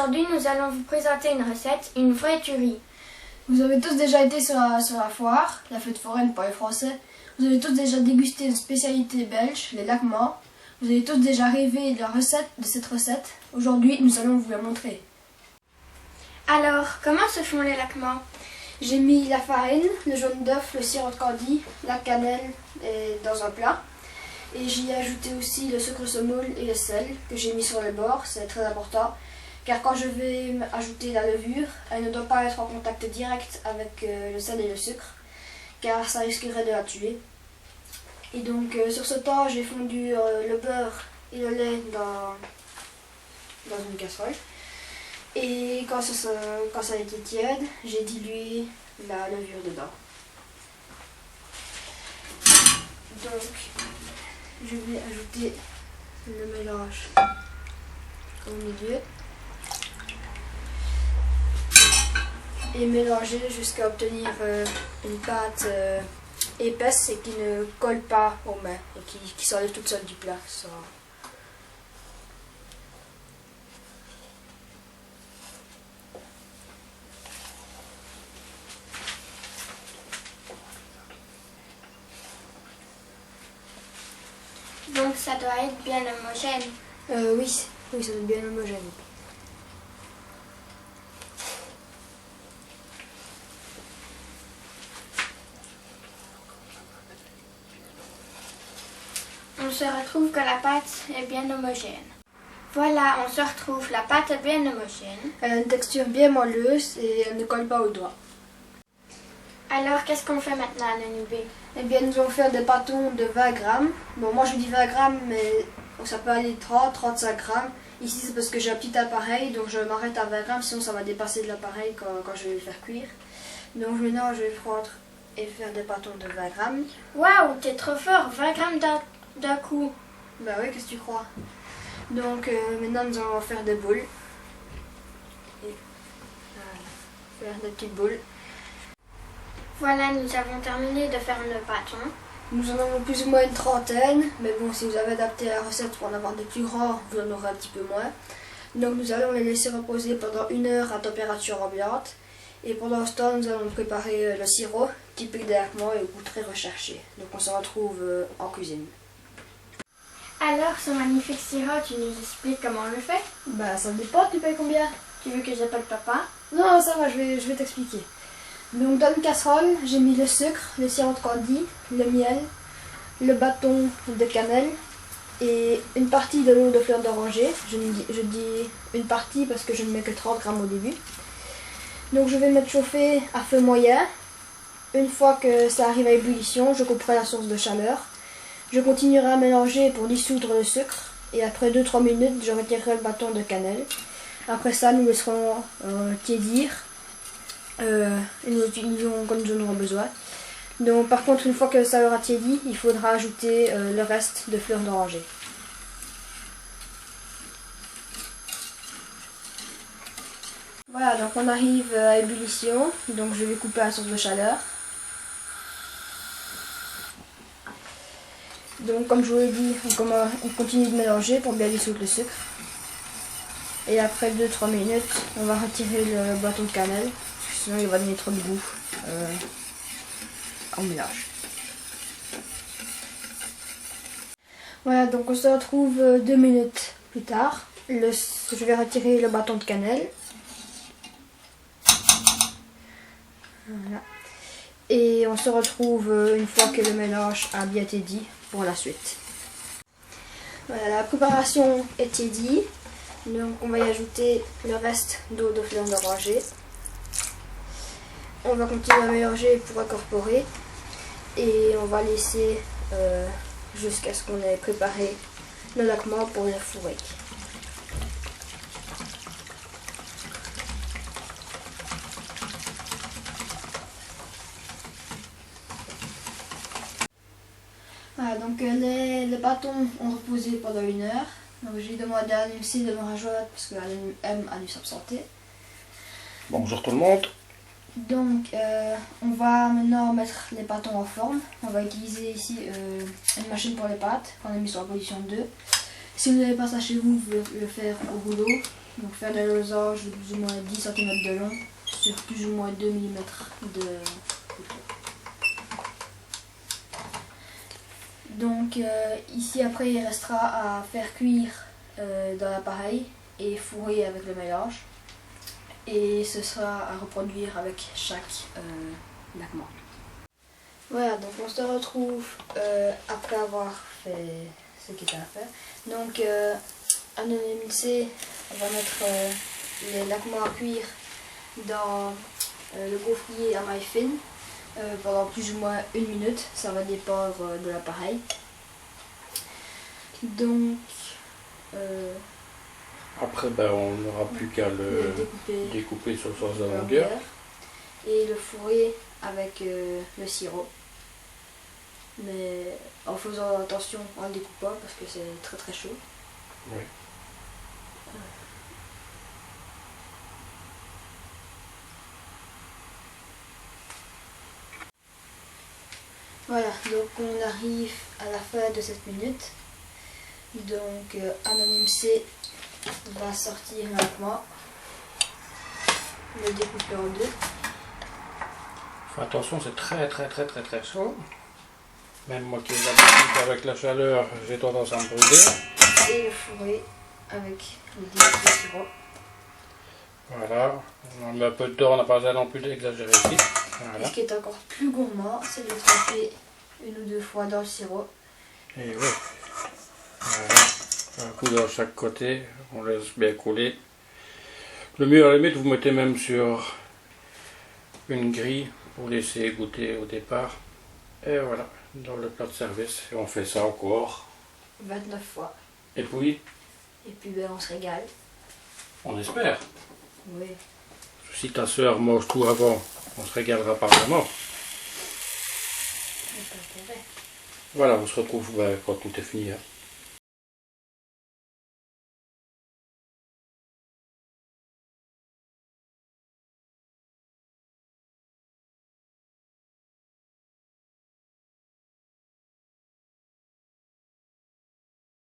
Aujourd'hui, nous allons vous présenter une recette, une vraie tuerie. Vous avez tous déjà été sur la foire, la fête foraine pour les Français. Vous avez tous déjà dégusté une spécialité belge, les laquemants. Vous avez tous déjà rêvé de cette recette. Aujourd'hui, nous allons vous la montrer. Alors, comment se font les laquemants? J'ai mis la farine, le jaune d'œuf, le sirop de candi, la cannelle dans un plat. Et j'y ai ajouté aussi le sucre semoule et le sel que j'ai mis sur le bord, c'est très important. Car quand je vais ajouter la levure, elle ne doit pas être en contact direct avec le sel et le sucre, car ça risquerait de la tuer. Et donc sur ce temps, j'ai fondu le beurre et le lait dans une casserole. Et quand ça a été tiède, j'ai dilué la levure dedans. Donc, je vais ajouter le mélange au milieu et mélanger jusqu'à obtenir une pâte épaisse et qui ne colle pas aux mains et qui s'enlève toute seule du plat. Donc ça doit être bien homogène. Oui, ça doit être bien homogène. On se retrouve que la pâte est bien homogène. Voilà, on se retrouve, la pâte est bien homogène. Elle a une texture bien moelleuse et elle ne colle pas aux doigts. Alors, qu'est-ce qu'on fait maintenant, Nanubé? Eh bien, nous allons faire des bâtons de 20 grammes. Bon, moi je dis 20 grammes, mais ça peut aller 30, 35 grammes. Ici, c'est parce que j'ai un petit appareil, donc je m'arrête à 20 grammes, sinon ça va dépasser de l'appareil quand je vais le faire cuire. Donc maintenant, je vais prendre et faire des bâtons de 20 grammes. Waouh, t'es trop fort, 20 grammes d'un coup. Bah oui, qu'est-ce que tu crois? Donc maintenant, nous allons faire des boules. Et voilà, faire des petites boules. Voilà, nous avons terminé de faire le bâton. Nous en avons plus ou moins une trentaine, mais bon, si vous avez adapté la recette pour en avoir des plus grands, vous en aurez un petit peu moins. Donc nous allons les laisser reposer pendant 1 heure à température ambiante. Et pendant ce temps, nous allons préparer le sirop, typique des laquemants et au goût très recherché. Donc on se retrouve en cuisine. Alors, ce magnifique sirop, tu nous expliques comment on le fait? Bah ça dépend, tu payes combien? Tu veux que j'appelle papa? Non, ça va, je vais t'expliquer. Donc dans une casserole, j'ai mis le sucre, le sirop de candi, le miel, le bâton de cannelle et une partie de l'eau de fleur d'oranger. Je dis une partie parce que je ne mets que 30 grammes au début. Donc je vais mettre chauffer à feu moyen. Une fois que ça arrive à ébullition, je couperai la source de chaleur. Je continuerai à mélanger pour dissoudre le sucre et après 2-3 minutes, je retirerai le bâton de cannelle. Après ça, nous laisserons tiédir. Nous utilisons comme nous en aurons besoin. Donc par contre, une fois que ça aura tiédi, il faudra ajouter le reste de fleurs d'oranger. Voilà, donc on arrive à ébullition. Donc je vais couper la source de chaleur. Donc comme je vous l'ai dit, on continue de mélanger pour bien dissoudre le sucre. Et après 2-3 minutes, on va retirer le bâton de cannelle. Sinon il va donner trop de goût en mélange. Voilà, donc on se retrouve 2 minutes plus tard. Je vais retirer le bâton de cannelle. Voilà. Et on se retrouve une fois que le mélange a bien édi pour la suite. Voilà, la préparation est édie. Donc on va y ajouter le reste d'eau de fleur d'oranger. On va continuer à mélanger pour incorporer et on va laisser jusqu'à ce qu'on ait préparé le laquement pour le fourrer. Voilà, donc les bâtons ont reposé pendant 1 heure. Donc j'ai demandé à Lucie de me rejoindre parce qu'elle a dû s'absenter. Bonjour tout le monde. Donc on va maintenant mettre les bâtons en forme. On va utiliser ici une machine pour les pâtes qu'on a mis sur la position 2. Si vous n'avez pas ça chez vous, vous pouvez le faire au rouleau Donc faire des losanges de plus ou moins 10 cm de long sur plus ou moins 2 mm de couteau. Donc ici après il restera à faire cuire dans l'appareil et fourrer avec le mélange. Et ce sera à reproduire avec chaque laquement. Voilà, donc on se retrouve après avoir fait ce qu'il y a à faire. Donc Anonymité va mettre les laquements à cuire dans le gaufrier à maille fine pendant plus ou moins 1 minute, ça va dépendre de l'appareil. Donc Après, ben, on n'aura plus qu'à le découper sur le sens de la longueur. Et le fourrer avec le sirop. Mais en faisant attention en le découpant parce que c'est très très chaud. Oui. Voilà, donc on arrive à la fin de cette minute. Donc Anonymité va sortir lentement, le découper en deux. Faut attention, c'est très chaud. Même moi qui ai l'habitude avec la chaleur, j'ai tendance à me brûler. Et le fourrer avec le découpe de sirop. Voilà, on met un peu de temps, on n'a pas besoin non plus d'exagérer ici. Voilà. Et ce qui est encore plus gourmand, c'est de le tremper 1 ou 2 fois dans le sirop. Et oui. Voilà. Un coup dans chaque côté, on laisse bien couler. Le mieux à la limite, vous mettez même sur une grille pour laisser goûter au départ. Et voilà, dans le plat de service. Et on fait ça encore 29 fois. Et puis, Ben, on se régale. on espère. Oui. Si ta soeur mange tout avant, on se régalera pas vraiment. Voilà, on se retrouve quand tout est fini. Hein.